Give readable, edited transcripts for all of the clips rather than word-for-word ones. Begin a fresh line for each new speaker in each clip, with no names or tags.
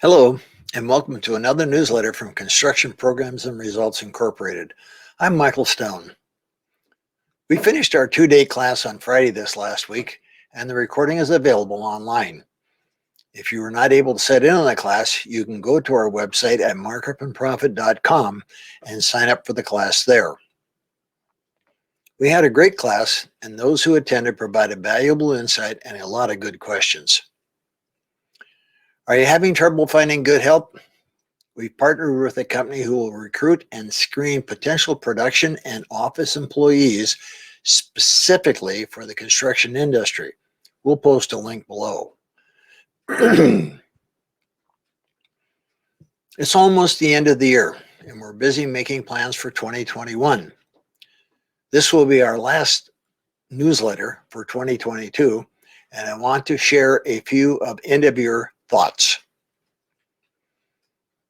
Hello, and welcome to another newsletter from Construction Programs and Results Incorporated. I'm Michael Stone. We finished our two-day class on Friday this last week, and the recording is available online. If you were not able to sit in on the class, you can go to our website at markupandprofit.com and sign up for the class there. We had a great class, and those who attended provided valuable insight and a lot of good questions. Are you having trouble finding good help? We've partnered with a company who will recruit and screen potential production and office employees specifically for the construction industry. We'll post a link below. It's almost the end of the year, and we're busy making plans for 2021. This will be our last newsletter for 2022, and I want to share a few of end-of-year thoughts.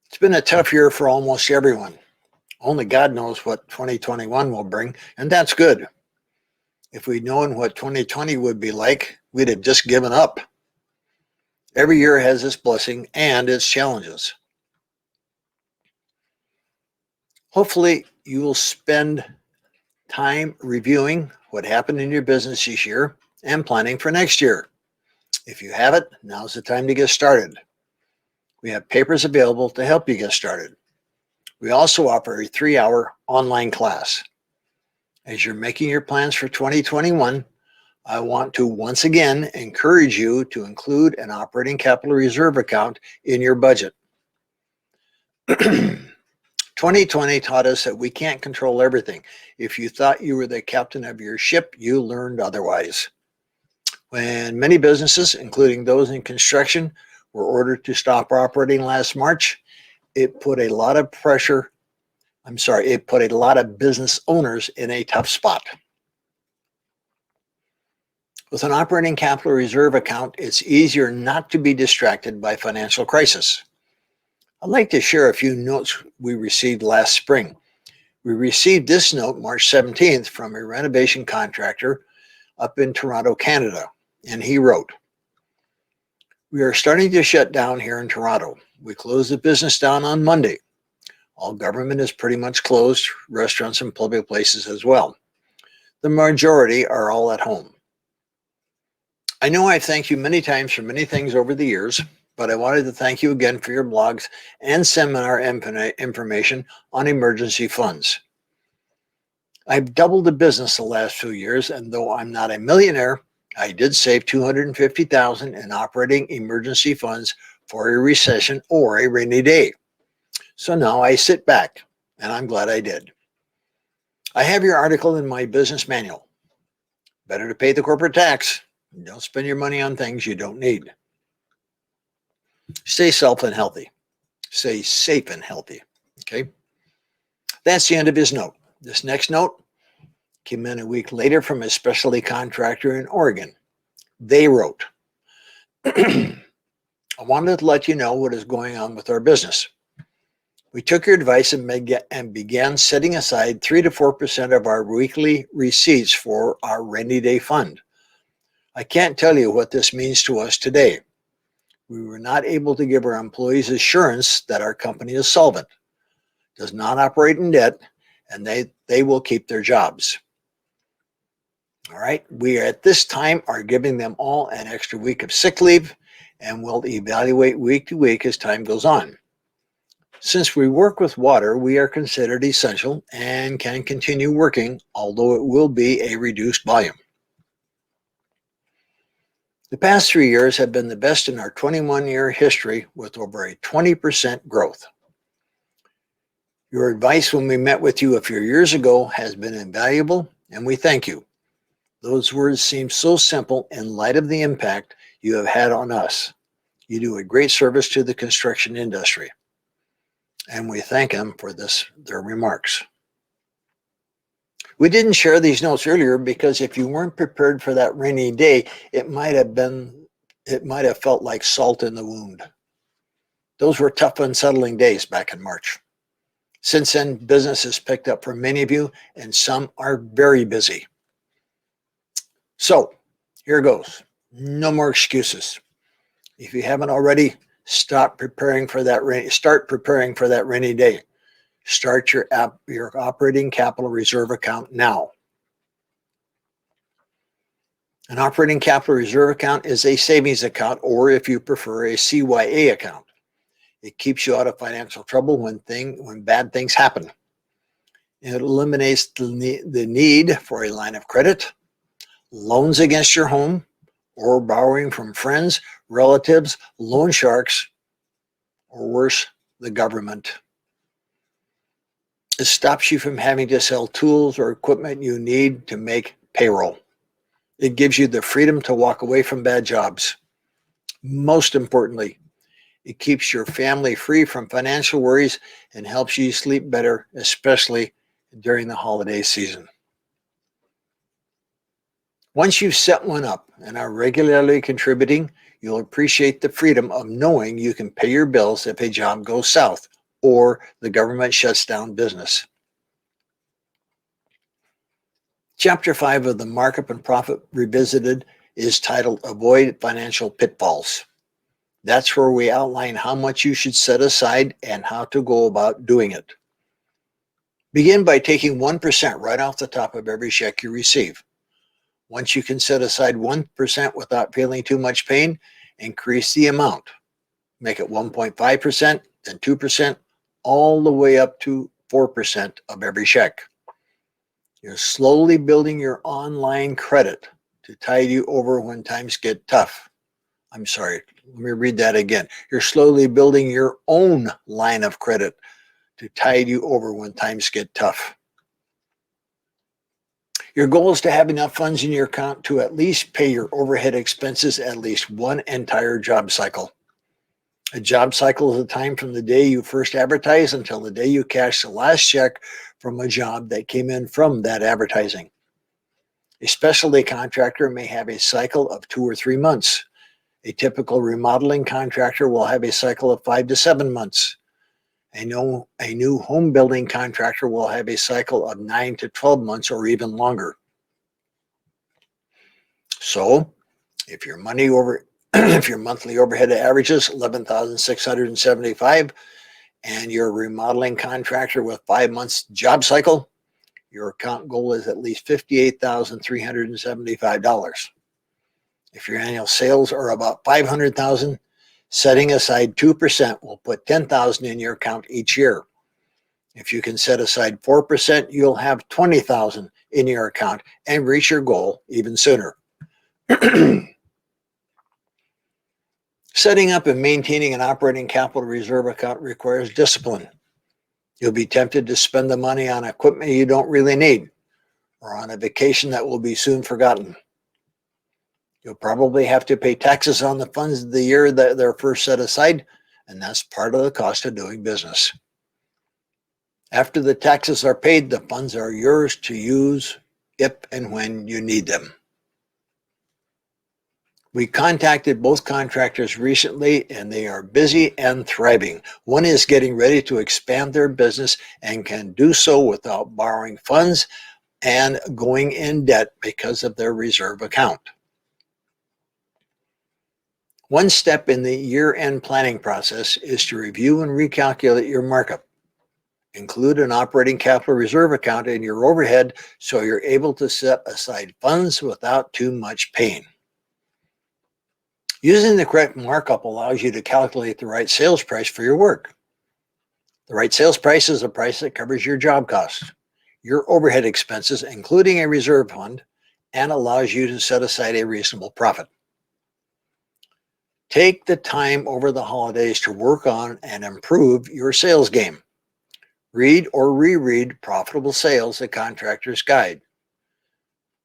It's been a tough year for almost everyone. Only God knows what 2021 will bring, and that's good. If we'd known what 2020 would be like, we'd have just given up. Every year has its blessing and its challenges. Hopefully, you will spend time reviewing what happened in your business this year and planning for next year. If you haven't, now's the time to get started. We have papers available to help you get started. We also offer a 3-hour online class. As you're making your plans for 2021, I want to once again encourage you to include an operating capital reserve account in your budget. 2020 taught us that we can't control everything. If you thought you were the captain of your ship, you learned otherwise. When many businesses, including those in construction, were ordered to stop operating last March, it put a lot of business owners in a tough spot. With an operating capital reserve account, it's easier not to be distracted by financial crisis. I'd like to share a few notes we received last spring. We received this note March 17th from a renovation contractor up in Toronto, Canada, and he wrote, "We are starting to shut down here in Toronto. We closed the business down on Monday. All government is pretty much closed, restaurants and public places as well. The majority are all at home. I know I've thanked you many times for many things over the years, but I wanted to thank you again for your blogs and seminar information on emergency funds. I've doubled the business the last few years, and though I'm not a millionaire, I did save $250,000 in operating emergency funds for a recession or a rainy day. So now I sit back, and I'm glad I did. I have your article in my business manual. Better to pay the corporate tax. Don't spend your money on things you don't need. Stay safe and healthy. Stay safe and healthy." Okay? That's the end of his note. This next note came in a week later from a specialty contractor in Oregon. They wrote, "I wanted to let you know what is going on with our business. We took your advice and began setting aside 3 to 4% of our weekly receipts for our rainy day fund. I can't tell you what this means to us today. We were not able to give our employees assurance that our company is solvent, does not operate in debt, and they will keep their jobs. All right, we at this time are giving them all an extra week of sick leave, and we'll evaluate week to week as time goes on. Since we work with water, we are considered essential and can continue working, although it will be a reduced volume. The past 3 years have been the best in our 21-year history with over a 20% growth. Your advice when we met with you a few years ago has been invaluable, and we thank you. Those words seem so simple in light of the impact you have had on us. You do a great service to the construction industry." And we thank them for their remarks. We didn't share these notes earlier because if you weren't prepared for that rainy day, it might have felt like salt in the wound. Those were tough, unsettling days back in March. Since then, business has picked up for many of you, and some are very busy. So here goes. No more excuses. If you haven't already, Start preparing for that rainy day. Start your operating capital reserve account now. An operating capital reserve account is a savings account, or if you prefer, a CYA account. It keeps you out of financial trouble when bad things happen. It eliminates the need for a line of credit, loans against your home, or borrowing from friends, relatives, loan sharks, or worse, the government. It stops you from having to sell tools or equipment you need to make payroll. It gives you the freedom to walk away from bad jobs. Most importantly, it keeps your family free from financial worries and helps you sleep better, especially during the holiday season. Once you've set one up and are regularly contributing, you'll appreciate the freedom of knowing you can pay your bills if a job goes south or the government shuts down business. Chapter 5 of the Markup and Profit Revisited is titled Avoid Financial Pitfalls. That's where we outline how much you should set aside and how to go about doing it. Begin by taking 1% right off the top of every check you receive. Once you can set aside 1% without feeling too much pain, increase the amount. Make it 1.5%, then 2%, all the way up to 4% of every check. You're slowly building your online credit to tide you over when times get tough. I'm sorry, let me read that again. You're slowly building your own line of credit to tide you over when times get tough. Your goal is to have enough funds in your account to at least pay your overhead expenses at least one entire job cycle. A job cycle is a time from the day you first advertise until the day you cash the last check from a job that came in from that advertising. A specialty contractor may have a cycle of 2 or 3 months. A typical remodeling contractor will have a cycle of 5 to 7 months. A new home building contractor will have a cycle of 9 to 12 months or even longer. So, if your monthly overhead averages $11,675 and you're a remodeling contractor with 5 months job cycle, your account goal is at least $58,375. If your annual sales are about $500,000, setting aside 2% will put $10,000 in your account each year. If you can set aside 4%, you'll have $20,000 in your account and reach your goal even sooner. Setting up and maintaining an operating capital reserve account requires discipline. You'll be tempted to spend the money on equipment you don't really need or on a vacation that will be soon forgotten. You'll probably have to pay taxes on the funds of the year that they're first set aside, and that's part of the cost of doing business. After the taxes are paid, the funds are yours to use if and when you need them. We contacted both contractors recently, and they are busy and thriving. One is getting ready to expand their business and can do so without borrowing funds and going in debt because of their reserve account. One step in the year-end planning process is to review and recalculate your markup. Include an operating capital reserve account in your overhead so you're able to set aside funds without too much pain. Using the correct markup allows you to calculate the right sales price for your work. The right sales price is a price that covers your job costs, your overhead expenses, including a reserve fund, and allows you to set aside a reasonable profit. Take the time over the holidays to work on and improve your sales game. Read or reread Profitable Sales, a Contractor's Guide.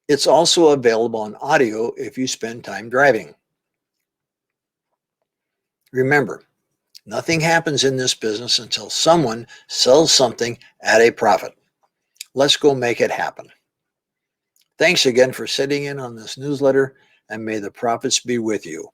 It's also available on audio if you spend time driving. Remember, nothing happens in this business until someone sells something at a profit. Let's go make it happen. Thanks again for sitting in on this newsletter, and may the profits be with you.